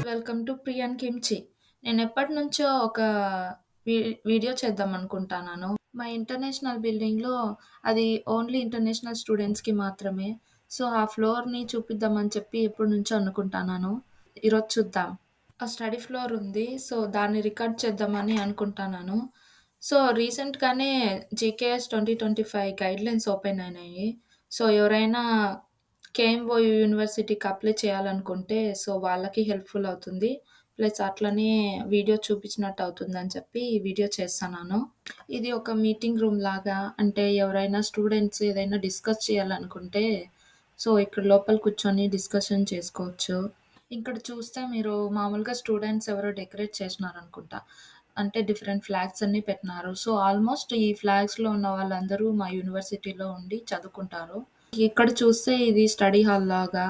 Welcome to Priyan kimchi. నేనెప్పటినుంచో ఒక వీ వీడియో చేద్దామనుకుంటాన్నాను. మా ఇంటర్నేషనల్ బిల్డింగ్‌లో అది ఓన్లీ ఇంటర్నేషనల్ స్టూడెంట్స్‌కి మాత్రమే. సో, ఆ ఫ్లోర్‌ని చూపిద్దామని చెప్పి ఎప్పటినుంచో అనుకుంటాన్నాను. ఈరోజు చూద్దాం. ఆ స్టడీ ఫ్లోర్ ఉంది. సో, దాన్ని రికార్డ్ చేద్దామని అనుకుంటాన్నాను. సో, రీసెంట్‌గానే జీకేఎస్ 2025 గైడ్‌లైన్స్ ఓపెన్ అయినాయి. సో, ఎవరైనా కేఎంఓయు యూనివర్సిటీకి అప్లై చేయాలనుకుంటే, సో, వాళ్ళకి హెల్ప్‌ఫుల్ అవుతుంది. ప్లస్ అట్లనే వీడియో చూపించినట్టు అవుతుందని చెప్పి ఈ వీడియో చేస్తన్నాను. ఇది ఒక మీటింగ్ రూమ్ లాగా అంటే ఎవరైనా స్టూడెంట్స్ ఏదైనా డిస్కస్ చేయాలనుకుంటే, సో, ఇక్కడ లోపల కూర్చొని డిస్కషన్ చేసుకోవచ్చు. ఇక్కడ చూస్తే మీరు మామూలుగా స్టూడెంట్స్ ఎవరో డెకరేట్ చేసినారనుకుంటా. అంటే డిఫరెంట్ ఫ్లాగ్స్ అన్నీ పెట్టినారు. సో, ఆల్‌మోస్ట్ ఈ ఫ్లాగ్స్‌లో ఉన్న వాళ్ళందరూ మా యూనివర్సిటీలో ఉండి చదువుకుంటారు. ఇక్కడ చూస్తే ఇది స్టడీ హాల్ లాగా.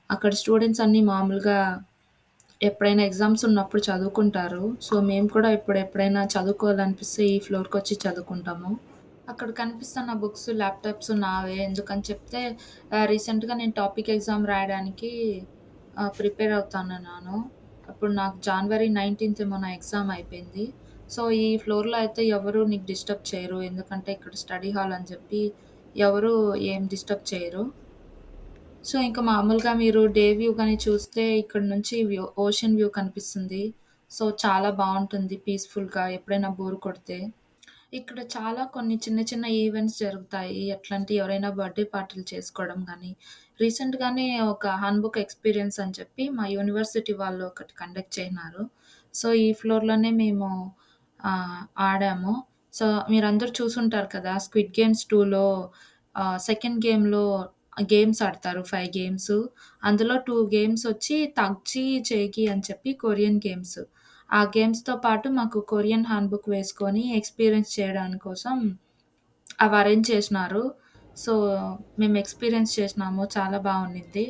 అక్కడ స్టూడెంట్స్ అన్నీ మామూలుగా ఎప్పుడైనా ఎగ్జామ్స్ ఉన్నప్పుడు చదువుకుంటారు. సో, మేము కూడా ఎప్పుడైనా చదువుకోవాలనిపిస్తే ఈ ఫ్లోర్‌కొచ్చి చదువుకుంటాము. అక్కడ కనిపిస్తున్న బుక్స్, ల్యాప్‌టాప్స్ నావే. ఎందుకని చెప్తే రీసెంట్‌గా నేను టాపిక్ ఎగ్జామ్ రాయడానికి ప్రిపేర్ అవుతానన్నాను. అప్పుడు నాకు జనవరి 19థ్ ఏమో నా ఎగ్జామ్ అయిపోయింది. సో, ఈ ఫ్లోర్‌లో అయితే ఎవరు నీకు డిస్టర్బ్ చేయరు. ఎందుకంటే ఇక్కడ స్టడీ హాల్ అని చెప్పి ఎవరు ఏం డిస్టర్బ్ చేయరు. సో, ఇంక మామూలుగా మీరు డే వ్యూ గాని చూస్తే ఇక్కడ నుంచి ఓషన్ వ్యూ కనిపిస్తుంది. సో, చాలా బావుంటుంది పీస్‌ఫుల్‌గా ఎప్పుడైనా బోర్ కొడితే. ఇక్కడ చాలా కొన్ని చిన్న చిన్న ఈవెంట్స్ జరుగుతాయి. ఎట్లంటే ఎవరైనా బర్త్‌డే పార్టీలు చేసుకోవడం గానీ, రీసెంట్‌గానే ఒక హ్యాండ్‌బుక్ ఎక్స్‌పీరియన్స్ అని చెప్పి మా యూనివర్సిటీ వాళ్ళు ఒకటి కండక్ట్ చేసినారు. సో, ఈ ఫ్లోర్‌లోనే మేము ఆడాము. సో, మీరందరూ చూసుంటారు కదా! 'స్క్విడ్ గేమ్స్ 2లో' సెకండ్ గేమ్‌లో గేమ్స్ ఆడతారు 5 గేమ్స్. అందులో 2 గేమ్స్ వచ్చి 'తగ్‌చి చేగి' అని చెప్పి కొరియన్ గేమ్స్. ఆ గేమ్స్‌తో పాటు మాకు కొరియన్ హ్యాండ్‌బుక్ వేసుకొని ఎక్స్‌పీరియన్స్ చేయడాని కోసం అవి అరేంజ్ చేసినారు. సో, మేము ఎక్స్‌పీరియన్స్ చేసినాము. చాలా బావుండిద్ది.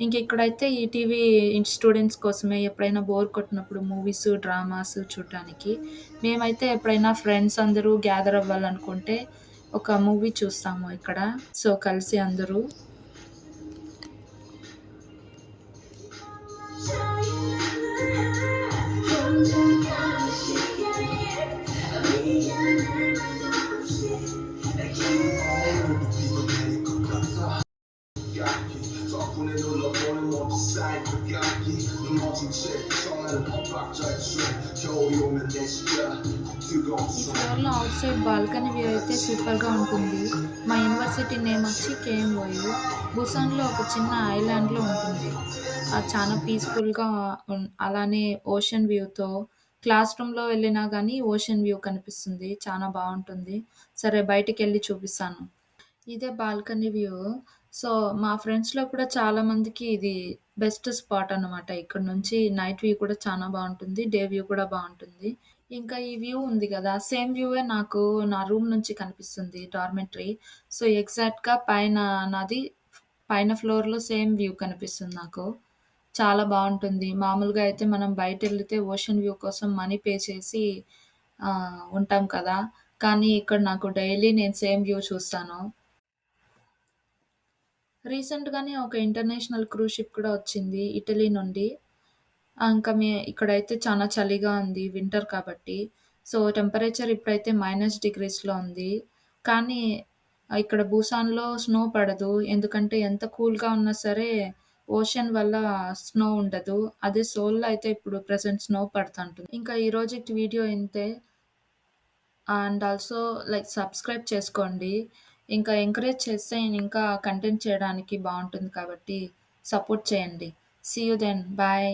ఇంకిక్కడైతే ఈటీవీ స్టూడెంట్స్ కోసమే ఎప్పుడైనా బోర్ కొట్టినప్పుడు మూవీస్, డ్రామాస్ చూడటానికి. మేమైతే ఎప్పుడైనా ఫ్రెండ్స్ అందరూ గ్యాదర్ అవ్వాలనుకుంటే ఒక మూవీ చూస్తాము ఇక్కడ. సో, కలిసి అందరూ. 덕분에 놀러보는 모두 쌀 가깝기 눈먼진 채 청하는 헛박자의 춤 겨울이 오면 내 시야 뜨거운 ఈ ఫ్లోర్‌లో ఔట్ సైడ్ బాల్కనీ వ్యూ అయితే సూపర్‌గా ఉంటుంది. మా యూనివర్సిటీ నేమ్ వచ్చి కేఎంఓయు. బుసాన్‌లో ఒక చిన్న ఐలాండ్‌లో ఉంటుంది. అది చానా పీస్‌ఫుల్‌గా అలానే ఓషన్ వ్యూతో క్లాస్ రూమ్‌లో వెళ్ళినా గానీ ఓషన్ వ్యూ కనిపిస్తుంది. చానా బావుంటుంది. సరే బయటికెళ్ళి చూపిస్తాను. ఇదే బాల్కనీ వ్యూ. సో, మా ఫ్రెండ్స్‌లో కూడా చాలా మందికి ఇది బెస్ట్ స్పాట్ అన్నమాట. ఇక్కడ నుంచి నైట్ వ్యూ కూడా చానా బావుంటుంది. డే వ్యూ కూడా బావుంటుంది. ఇంకా ఈ వ్యూ ఉంది గదా! సేమ్ వ్యూవే నాకు నా రూమ్ నుంచి కనిపిస్తుంది డార్మెటరీ. సో, ఎగ్జాక్ట్‌గా నాది పైన ఫ్లోర్‌లో సేమ్ వ్యూ కనిపిస్తుంది నాకు. చాలా బావుంటుంది. మామూలుగా అయితే మనం బయటెళ్ళితే ఓషన్ వ్యూ కోసం మనీ పే చేసి ఉంటాం కదా! కానీ ఇక్కడ నాకు డైలీ నేను సేమ్ వ్యూ చూస్తాను. రీసెంట్‌గానే ఒక ఇంటర్నేషనల్ క్రూజ్ షిప్ కూడా వచ్చింది ఇటలీ నుండి. ఇంకా ఇక్కడైతే చాలా చలిగా ఉంది వింటర్ కాబట్టి. సో, టెంపరేచర్ ఇప్పుడైతే -డిగ్రీస్‌లో ఉంది. కానీ ఇక్కడ బుసాన్‌లో స్నో పడదు. ఎందుకంటే ఎంత కూల్‌గా ఉన్నా సరే ఓషన్ వల్ల స్నో ఉండదు. అదే సోల్‌లో అయితే ఇప్పుడు ప్రెజెంట్ స్నో పడతంటుంది. ఇంకా ఈ రోజుటి వీడియో ఇంతే. అండ్ ఆల్సో లైక్ సబ్స్క్రైబ్ చేసుకోండి. ఇంకా ఎంకరేజ్ చేస్తే నేను ఇంకా కంటెంట్ చేయడానికి బావుంటుంది కాబట్టి సపోర్ట్ చేయండి. See you then. బాయ్.